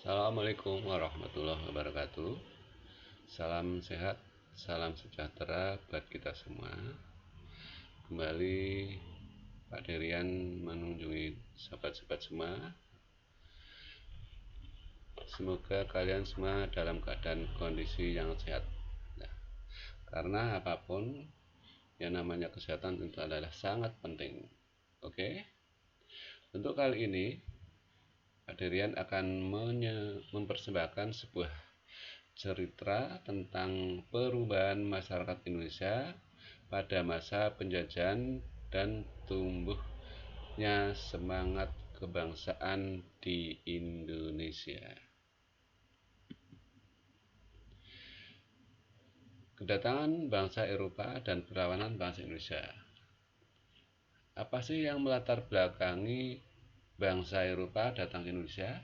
Assalamualaikum warahmatullahi wabarakatuh. Salam sehat, salam sejahtera buat kita semua. Kembali Pak Derian mengunjungi sahabat-sahabat semua. Semoga kalian semua dalam keadaan kondisi yang sehat. Nah, karena apapun yang namanya kesehatan itu adalah sangat penting. Oke? Untuk kali ini Pak Derian akan mempersembahkan sebuah cerita tentang perubahan masyarakat Indonesia pada masa penjajahan dan tumbuhnya semangat kebangsaan di Indonesia. Kedatangan bangsa Eropa dan perlawanan bangsa Indonesia. Apa sih yang melatar belakangi bangsa Eropa datang ke Indonesia?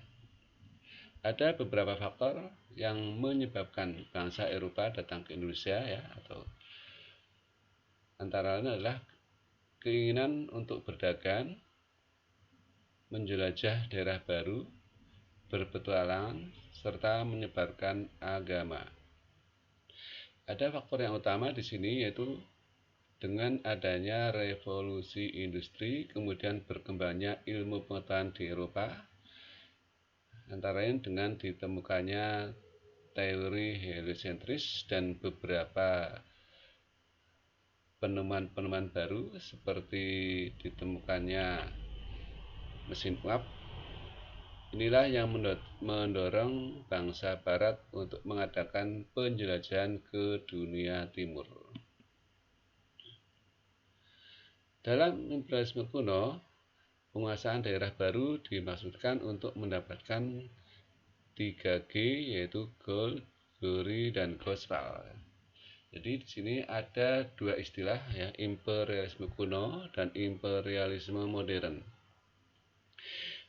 Ada beberapa faktor yang menyebabkan bangsa Eropa datang ke Indonesia ya, atau antara lain adalah keinginan untuk berdagang, menjelajah daerah baru, berpetualang, serta menyebarkan agama. Ada faktor yang utama di sini, yaitu dengan adanya revolusi industri, kemudian berkembangnya ilmu pengetahuan di Eropa, antara lain dengan ditemukannya teori heliosentris dan beberapa penemuan-penemuan baru seperti ditemukannya mesin uap. Inilah yang mendorong bangsa barat untuk mengadakan penjelajahan ke dunia timur. Dalam imperialisme kuno, penguasaan daerah baru dimaksudkan untuk mendapatkan 3G, yaitu gold, glory, dan gospel. Jadi di sini ada dua istilah ya, imperialisme kuno dan imperialisme modern.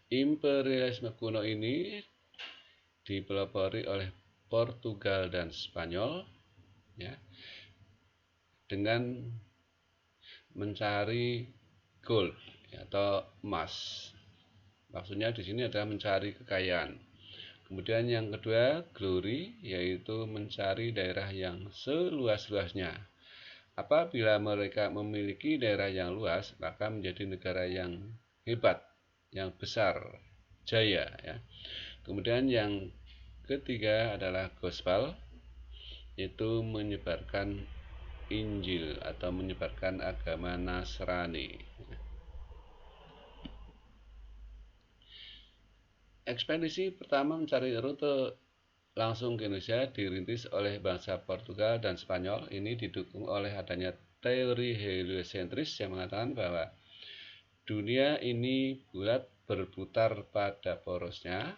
Imperialisme kuno ini dipelopori oleh Portugal dan Spanyol ya, dengan mencari gold atau emas. Maksudnya di sini adalah mencari kekayaan. Kemudian yang kedua, glory, yaitu mencari daerah yang seluas-luasnya. Apabila mereka memiliki daerah yang luas, maka menjadi negara yang hebat, yang besar, jaya ya. Kemudian yang ketiga adalah gospel, yaitu menyebarkan Injil atau menyebarkan agama Nasrani. Ekspedisi pertama mencari rute langsung ke Indonesia dirintis oleh bangsa Portugal dan Spanyol. Ini didukung oleh adanya teori heliosentris yang mengatakan bahwa dunia ini bulat berputar pada porosnya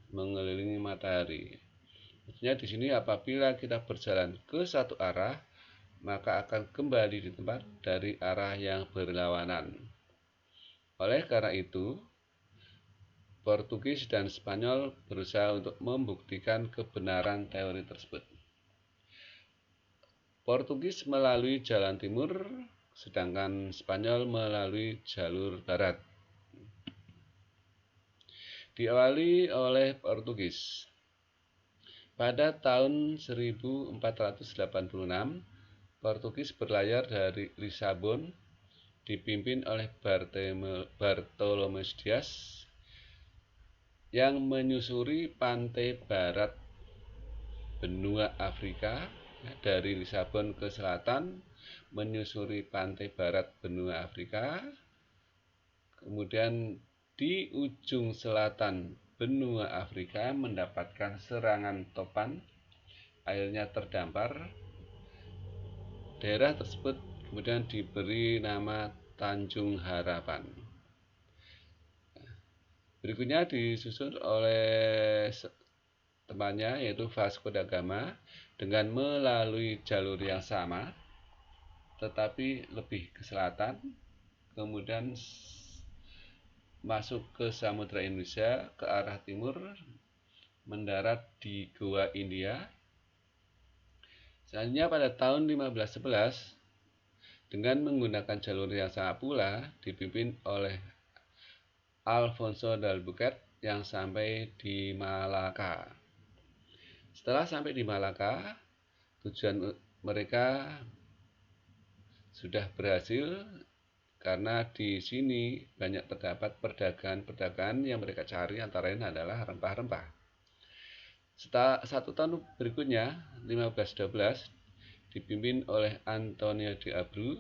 mengelilingi matahari. Maksudnya di sini apabila kita berjalan ke satu arah, maka akan kembali di tempat dari arah yang berlawanan. Oleh karena itu, Portugis dan Spanyol berusaha untuk membuktikan kebenaran teori tersebut. Portugis melalui jalan timur, sedangkan Spanyol melalui jalur barat. Diawali oleh Portugis. Pada tahun 1486, Portugis berlayar dari Lisabon dipimpin oleh Bartolomeu Dias yang menyusuri pantai barat benua Afrika dari Lisabon ke selatan, menyusuri pantai barat benua Afrika, kemudian di ujung selatan benua Afrika mendapatkan serangan topan, akhirnya terdampar. Daerah tersebut kemudian diberi nama Tanjung Harapan. Berikutnya disusun oleh temannya, yaitu Vasco da Gama, dengan melalui jalur yang sama tetapi lebih ke selatan, kemudian masuk ke Samudra Indonesia ke arah timur, mendarat di Goa India. Selanjutnya pada tahun 1511, dengan menggunakan jalur yang sama pula, dipimpin oleh Alfonso d'Albuquerque, yang sampai di Malaka. Setelah sampai di Malaka, tujuan mereka sudah berhasil karena di sini banyak terdapat perdagangan yang mereka cari, antara lain adalah rempah-rempah. Setelah 1 tahun berikutnya, 1512, dipimpin oleh Antonio de Abreu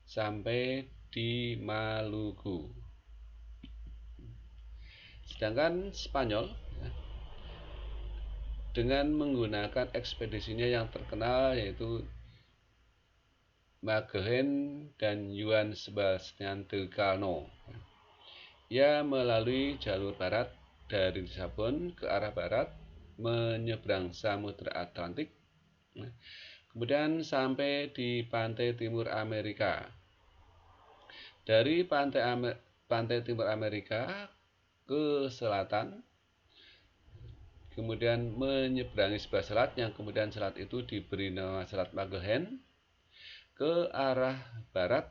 sampai di Maluku. Sedangkan Spanyol dengan menggunakan ekspedisinya yang terkenal yaitu Magellan dan Juan Sebastian Elcano. Ia melalui jalur barat dari Lisabon ke arah barat, menyeberang Samudra Atlantik, kemudian sampai di pantai timur Amerika. Dari pantai timur Amerika ke selatan, kemudian menyeberangi sebelah selat, yang kemudian selat itu diberi nama Selat Magellan, ke arah barat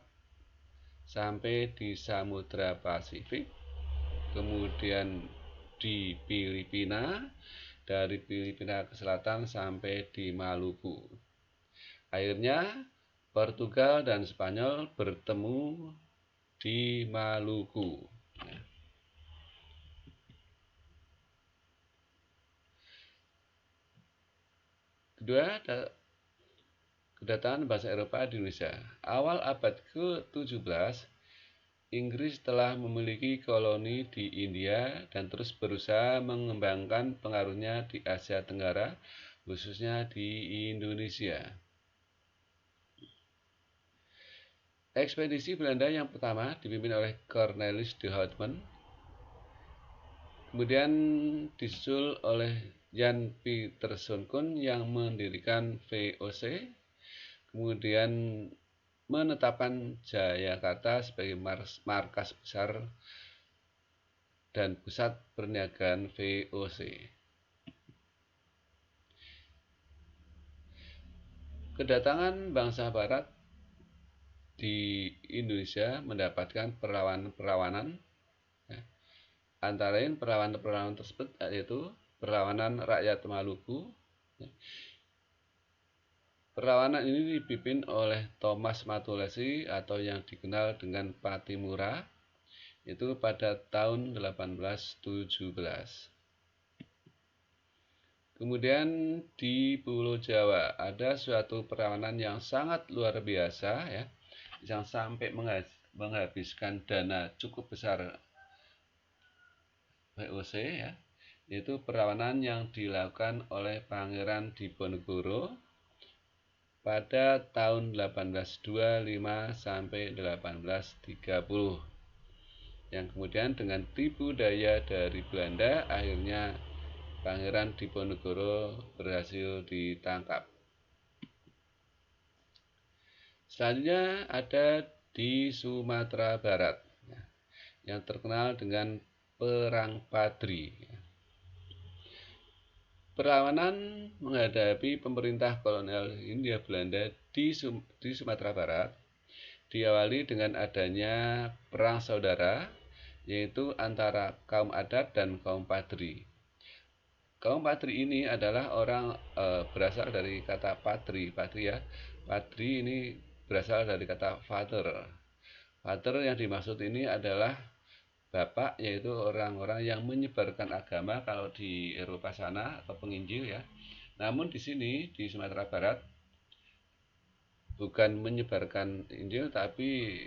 sampai di Samudra Pasifik, kemudian di Filipina, dari Filipina ke selatan sampai di Maluku. Akhirnya Portugal dan Spanyol bertemu di Maluku. Kedua, kedatangan bangsa Eropa di Indonesia. Awal abad ke-17, Inggris telah memiliki koloni di India dan terus berusaha mengembangkan pengaruhnya di Asia Tenggara, khususnya di Indonesia. Ekspedisi Belanda yang pertama dipimpin oleh Cornelis de Houtman, kemudian disusul oleh Jan Pieterszoon Koen yang mendirikan VOC, kemudian menetapkan Jayakarta sebagai markas besar dan pusat perniagaan VOC. Kedatangan bangsa Barat di Indonesia mendapatkan perlawanan, antara lain perlawanan tersebut yaitu perlawanan rakyat Maluku. Perlawanan ini dipimpin oleh Thomas Matulesi atau yang dikenal dengan Patimura, itu pada tahun 1817. Kemudian di Pulau Jawa ada suatu perlawanan yang sangat luar biasa, ya, yang sampai menghabiskan dana cukup besar VOC, ya, yaitu perlawanan yang dilakukan oleh Pangeran Diponegoro pada tahun 1825 sampai 1830, yang kemudian dengan tipu daya dari Belanda akhirnya Pangeran Diponegoro berhasil ditangkap. Selanjutnya ada di Sumatera Barat yang terkenal dengan Perang Padri. Perlawanan menghadapi pemerintah kolonial Hindia Belanda di Sumatera Barat diawali dengan adanya perang saudara, yaitu antara kaum adat dan kaum Padri. Kaum Padri ini adalah orang berasal dari kata Padri, ya. Padri ini berasal dari kata father. Father yang dimaksud ini adalah bapak, yaitu orang-orang yang menyebarkan agama kalau di Eropa sana, atau penginjil, ya. Namun di sini di Sumatera Barat bukan menyebarkan Injil, tapi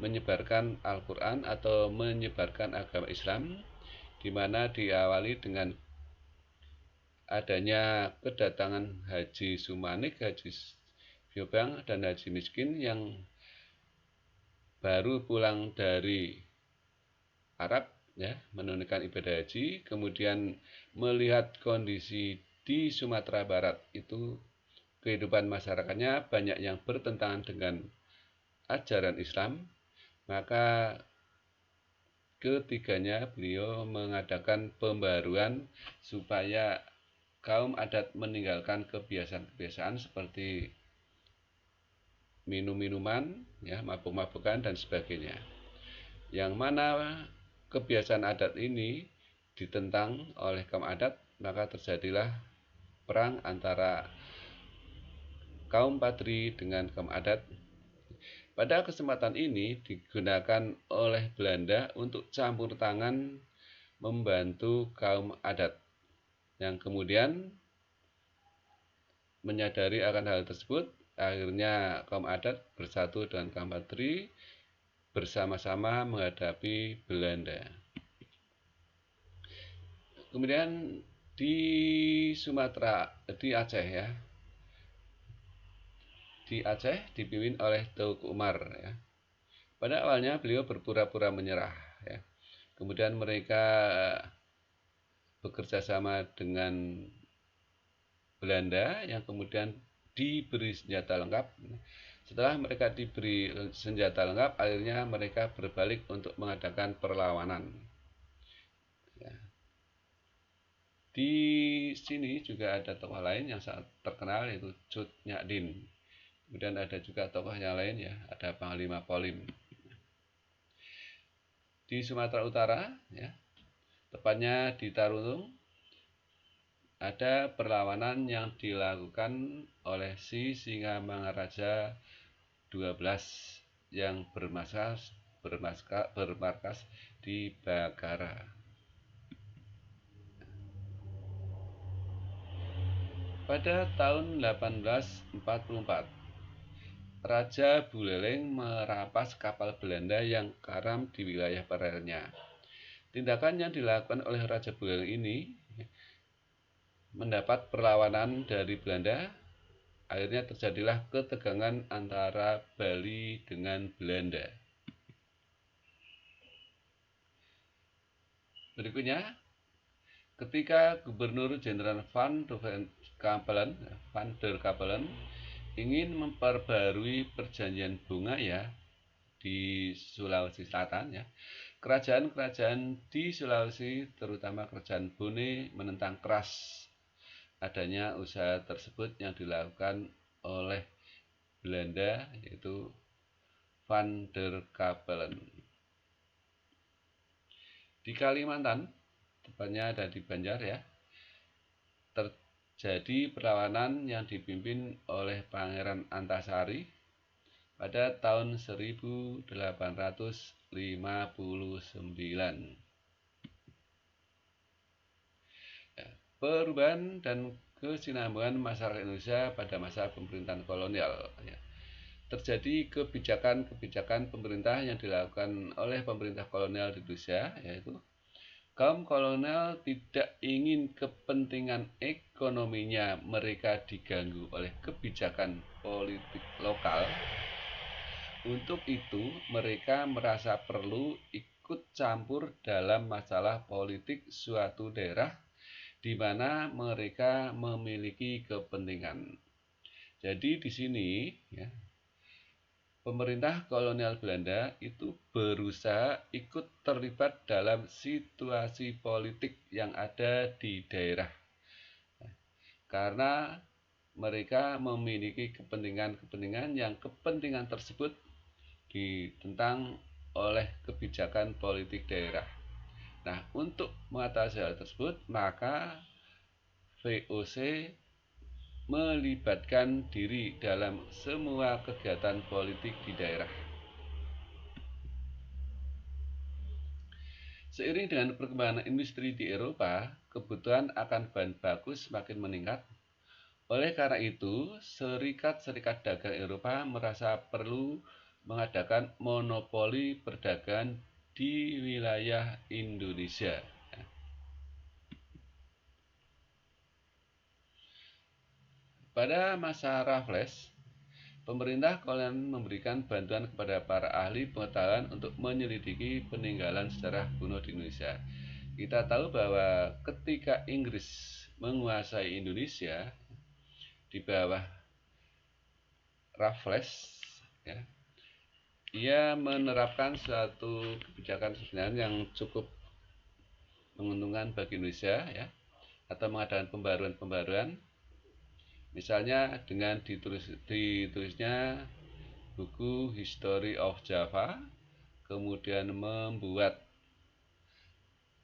menyebarkan Al-Quran atau menyebarkan agama Islam, di mana diawali dengan adanya kedatangan Haji Sumanik, Haji Biobang, dan Haji Miskin yang baru pulang dari Arab, ya, menunaikan ibadah haji, kemudian melihat kondisi di Sumatera Barat itu kehidupan masyarakatnya banyak yang bertentangan dengan ajaran Islam, maka ketiganya beliau mengadakan pembaruan supaya kaum adat meninggalkan kebiasaan-kebiasaan seperti minum-minuman, ya, mabuk-mabukan dan sebagainya, yang mana kebiasaan adat ini ditentang oleh kaum adat, maka terjadilah perang antara kaum Padri dengan kaum adat. Pada kesempatan ini digunakan oleh Belanda untuk campur tangan membantu kaum adat, yang kemudian menyadari akan hal tersebut, akhirnya kaum adat bersatu dengan kaum Padri bersama-sama menghadapi Belanda. Kemudian di Sumatera, di Aceh ya, di Aceh dipimpin oleh Teuku Umar ya. Pada awalnya beliau berpura-pura menyerah ya. Kemudian mereka bekerja sama dengan Belanda yang kemudian diberi senjata lengkap. Setelah mereka diberi senjata lengkap, akhirnya mereka berbalik untuk mengadakan perlawanan. Ya. Di sini juga ada tokoh lain yang sangat terkenal, yaitu Cut Nyadin. Kemudian ada juga tokoh yang lain ya, ada Panglima Polim. Di Sumatera Utara, ya, tepatnya di Tarutung, ada perlawanan yang dilakukan oleh si Singamangaraja 12 yang bermarkas di Bagara. Pada tahun 1844, Raja Buleleng merampas kapal Belanda yang karam di wilayah perairannya. Tindakan yang dilakukan oleh Raja Buleleng ini mendapat perlawanan dari Belanda. Akhirnya terjadilah ketegangan antara Bali dengan Belanda. Berikutnya, ketika Gubernur Jenderal Van der Capellen ingin memperbarui perjanjian Bongaya di Sulawesi Selatan ya, kerajaan-kerajaan di Sulawesi, terutama kerajaan Bone, menentang keras adanya usaha tersebut yang dilakukan oleh Belanda, yaitu Van der Capellen. Di Kalimantan, tepatnya ada di Banjar ya, terjadi perlawanan yang dipimpin oleh Pangeran Antasari pada tahun 1859. Perubahan dan kesinambungan masyarakat Indonesia pada masa pemerintahan kolonial ya. Terjadi kebijakan-kebijakan pemerintah yang dilakukan oleh pemerintah kolonial di Indonesia, yaitu kaum kolonial tidak ingin kepentingan ekonominya mereka diganggu oleh kebijakan politik lokal. Untuk itu mereka merasa perlu ikut campur dalam masalah politik suatu daerah di mana mereka memiliki kepentingan. Jadi di sini ya, pemerintah kolonial Belanda itu berusaha ikut terlibat dalam situasi politik yang ada di daerah. Karena mereka memiliki kepentingan-kepentingan yang kepentingan tersebut ditentang oleh kebijakan politik daerah. Nah, untuk mengatasi hal tersebut, maka VOC melibatkan diri dalam semua kegiatan politik di daerah. Seiring dengan perkembangan industri di Eropa, kebutuhan akan bahan baku semakin meningkat. Oleh karena itu, serikat-serikat dagang Eropa merasa perlu mengadakan monopoli perdagangan di wilayah Indonesia. Pada masa Raffles, pemerintah kolonial memberikan bantuan kepada para ahli pengetahuan untuk menyelidiki peninggalan sejarah kuno di Indonesia. Kita tahu bahwa ketika Inggris menguasai Indonesia di bawah Raffles, ya, ia menerapkan suatu kebijakan sebenarnya yang cukup menguntungkan bagi Indonesia ya, atau mengadakan pembaruan-pembaruan, misalnya dengan ditulisnya buku History of Java, kemudian membuat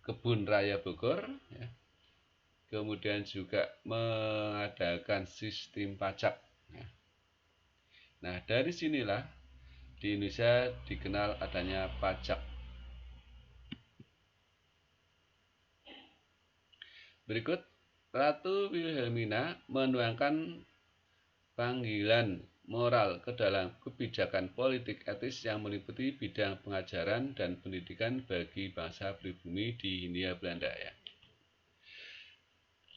Kebun Raya Bogor, ya. Kemudian juga mengadakan sistem pajak. Ya. Nah, dari sinilah di Indonesia dikenal adanya pajak. Berikut, Ratu Wilhelmina menuangkan panggilan moral ke dalam kebijakan politik etis yang meliputi bidang pengajaran dan pendidikan bagi bangsa pribumi di Hindia Belanda. Ya.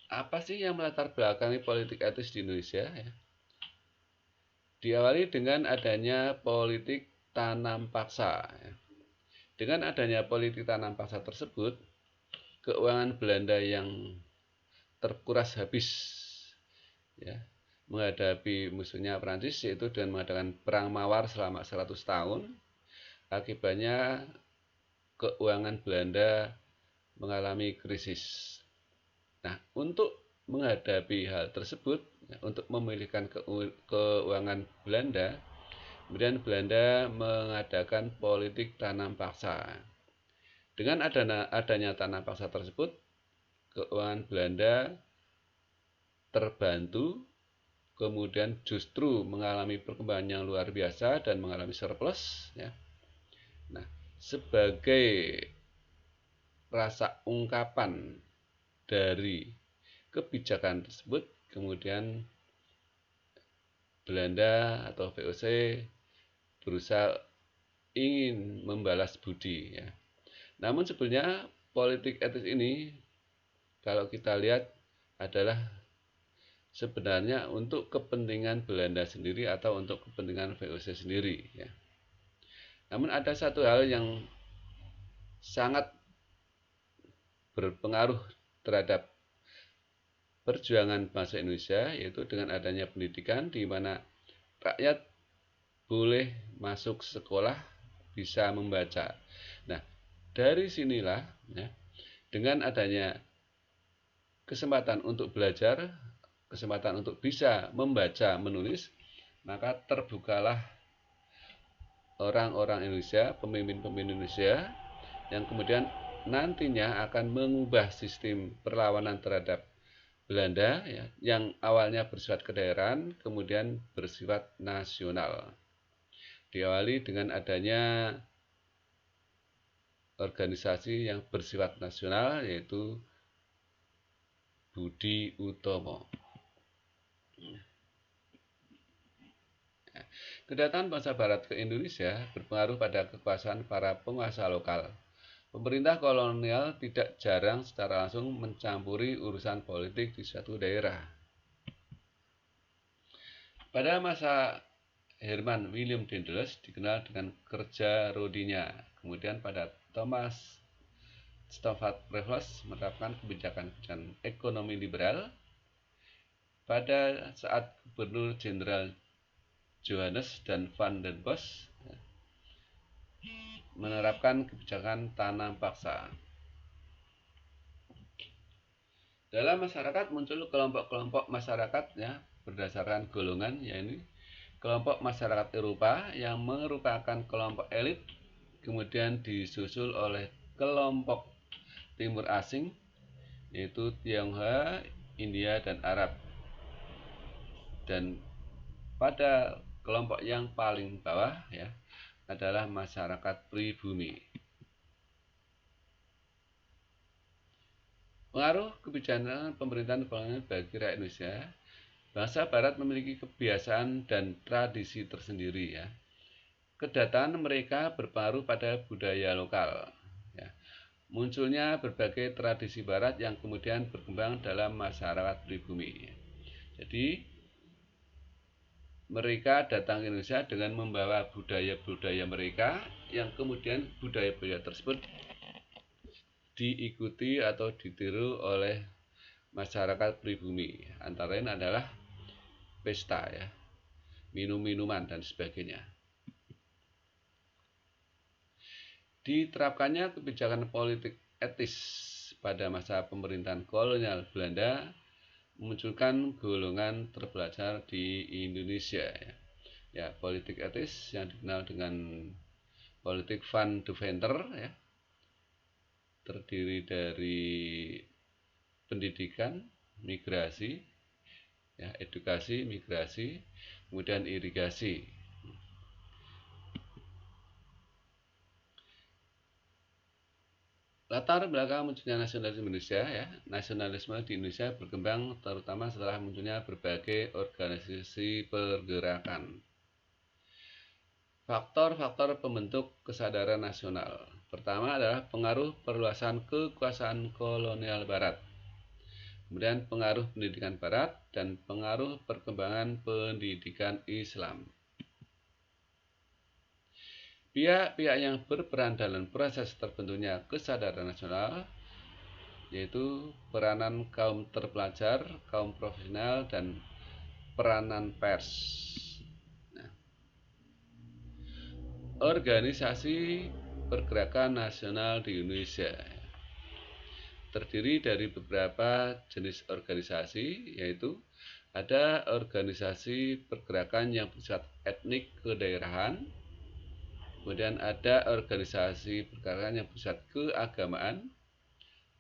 Apa sih yang melatar belakangi politik etis di Indonesia? Ya. Diawali dengan adanya politik tanam paksa. Ya. Dengan adanya politik tanam paksa tersebut, keuangan Belanda yang terkuras habis, ya, menghadapi musuhnya Prancis, yaitu dengan mengadakan perang Mawar selama 100 tahun. Akibatnya keuangan Belanda mengalami krisis. Nah, untuk menghadapi hal tersebut, untuk memulihkan keuangan Belanda, kemudian Belanda mengadakan politik tanam paksa. Dengan adanya tanam paksa tersebut, keuangan Belanda terbantu, kemudian justru mengalami perkembangan yang luar biasa dan mengalami surplus. Ya. Nah, sebagai rasa ungkapan dari kebijakan tersebut, kemudian Belanda atau VOC berusaha ingin membalas budi. Ya. Namun sebenarnya politik etis ini kalau kita lihat adalah sebenarnya untuk kepentingan Belanda sendiri atau untuk kepentingan VOC sendiri. Ya. Namun ada satu hal yang sangat berpengaruh terhadap perjuangan bangsa Indonesia, yaitu dengan adanya pendidikan di mana rakyat boleh masuk sekolah, bisa membaca. Nah, dari sinilah, ya, dengan adanya kesempatan untuk belajar, kesempatan untuk bisa membaca, menulis, maka terbukalah orang-orang Indonesia, pemimpin-pemimpin Indonesia, yang kemudian nantinya akan mengubah sistem perlawanan terhadap Belanda, ya, yang awalnya bersifat kedaerahan, kemudian bersifat nasional. Diawali dengan adanya organisasi yang bersifat nasional, yaitu Budi Utomo. Kedatangan bangsa Barat ke Indonesia berpengaruh pada kekuasaan para penguasa lokal. Pemerintah kolonial tidak jarang secara langsung mencampuri urusan politik di suatu daerah. Pada masa Herman William Daedalus dikenal dengan kerja rodinya. Kemudian pada Thomas Stafford Raffles menerapkan kebijakan ekonomi liberal. Pada saat Gubernur Jenderal Johannes dan Van den Bosch menerapkan kebijakan tanam paksa. Dalam masyarakat muncul kelompok-kelompok masyarakat, ya, berdasarkan golongan, yaitu kelompok masyarakat Eropa yang merupakan kelompok elit, kemudian disusul oleh kelompok timur asing, yaitu Tionghoa, India, dan Arab. Dan pada kelompok yang paling bawah, ya, adalah masyarakat pribumi. Pengaruh kebijakan pemerintahan kolonial bagi rakyat Indonesia, bangsa Barat memiliki kebiasaan dan tradisi tersendiri. Ya. Kedatangan mereka berpengaruh pada budaya lokal. Ya. Munculnya berbagai tradisi Barat yang kemudian berkembang dalam masyarakat pribumi. Jadi mereka datang ke Indonesia dengan membawa budaya-budaya mereka, yang kemudian budaya-budaya tersebut diikuti atau ditiru oleh masyarakat pribumi. Antara lain adalah pesta, ya, minum-minuman dan sebagainya. Diterapkannya kebijakan politik etis pada masa pemerintahan kolonial Belanda memunculkan golongan terpelajar di Indonesia. Ya, politik etis yang dikenal dengan politik Van Deventer, ya, terdiri dari pendidikan, migrasi, ya, edukasi, migrasi, kemudian irigasi. Latar belakang munculnya nasionalisme Indonesia, ya, nasionalisme di Indonesia berkembang terutama setelah munculnya berbagai organisasi pergerakan. Faktor-faktor pembentuk kesadaran nasional. Pertama adalah pengaruh perluasan kekuasaan kolonial Barat. Kemudian pengaruh pendidikan Barat dan pengaruh perkembangan pendidikan Islam. Pihak-pihak yang berperan dalam proses terbentuknya kesadaran nasional yaitu peranan kaum terpelajar, kaum profesional, dan peranan pers. Nah, organisasi pergerakan nasional di Indonesia terdiri dari beberapa jenis organisasi, yaitu ada organisasi pergerakan yang bersifat etnik kedaerahan, kemudian ada organisasi pergerakan yang bersifat keagamaan,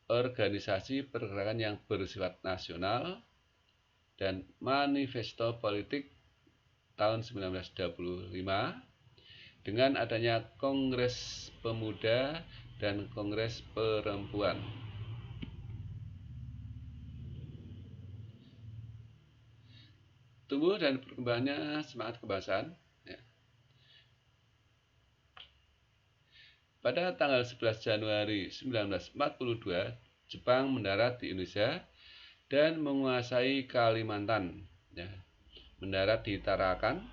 organisasi pergerakan yang bersifat nasional, dan manifesto politik tahun 1925 dengan adanya Kongres Pemuda dan Kongres Perempuan. Tumbuh dan berkembangnya semangat kebangsaan. Pada tanggal 11 Januari 1942, Jepang mendarat di Indonesia dan menguasai Kalimantan. Mendarat di Tarakan,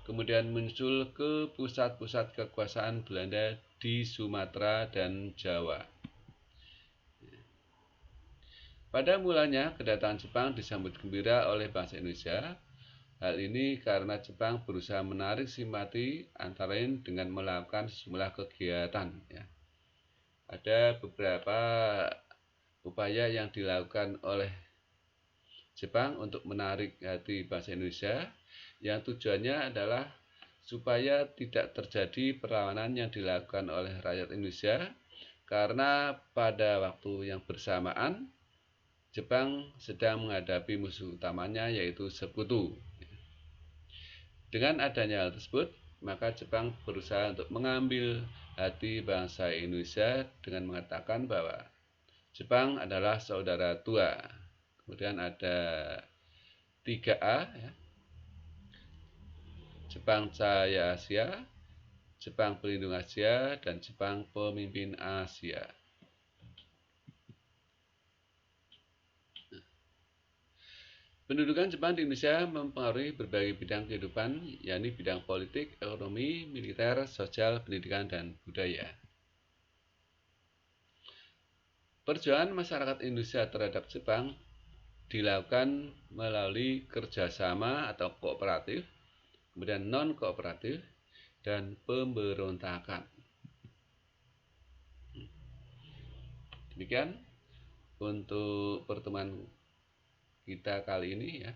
kemudian menyusul ke pusat-pusat kekuasaan Belanda di Sumatera dan Jawa. Pada mulanya, kedatangan Jepang disambut gembira oleh bangsa Indonesia. Hal ini karena Jepang berusaha menarik simpati antara lain dengan melakukan sejumlah kegiatan. Ada beberapa upaya yang dilakukan oleh Jepang untuk menarik hati bangsa Indonesia, yang tujuannya adalah supaya tidak terjadi perlawanan yang dilakukan oleh rakyat Indonesia, karena pada waktu yang bersamaan Jepang sedang menghadapi musuh utamanya yaitu Sekutu. Dengan adanya hal tersebut, maka Jepang berusaha untuk mengambil hati bangsa Indonesia dengan mengatakan bahwa Jepang adalah saudara tua. Kemudian ada 3A, ya. Jepang Cahaya Asia, Jepang Pelindung Asia, dan Jepang Pemimpin Asia. Pendudukan Jepang di Indonesia mempengaruhi berbagai bidang kehidupan, yakni bidang politik, ekonomi, militer, sosial, pendidikan, dan budaya. Perjuangan masyarakat Indonesia terhadap Jepang dilakukan melalui kerjasama atau kooperatif, kemudian non-kooperatif, dan pemberontakan. Demikian untuk pertemuan kita kali ini, ya.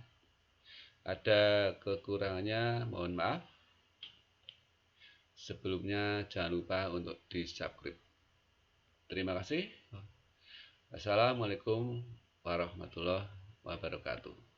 Ada kekurangannya, mohon maaf. Sebelumnya jangan lupa untuk di-subscribe. Terima kasih. Assalamualaikum warahmatullahi wabarakatuh.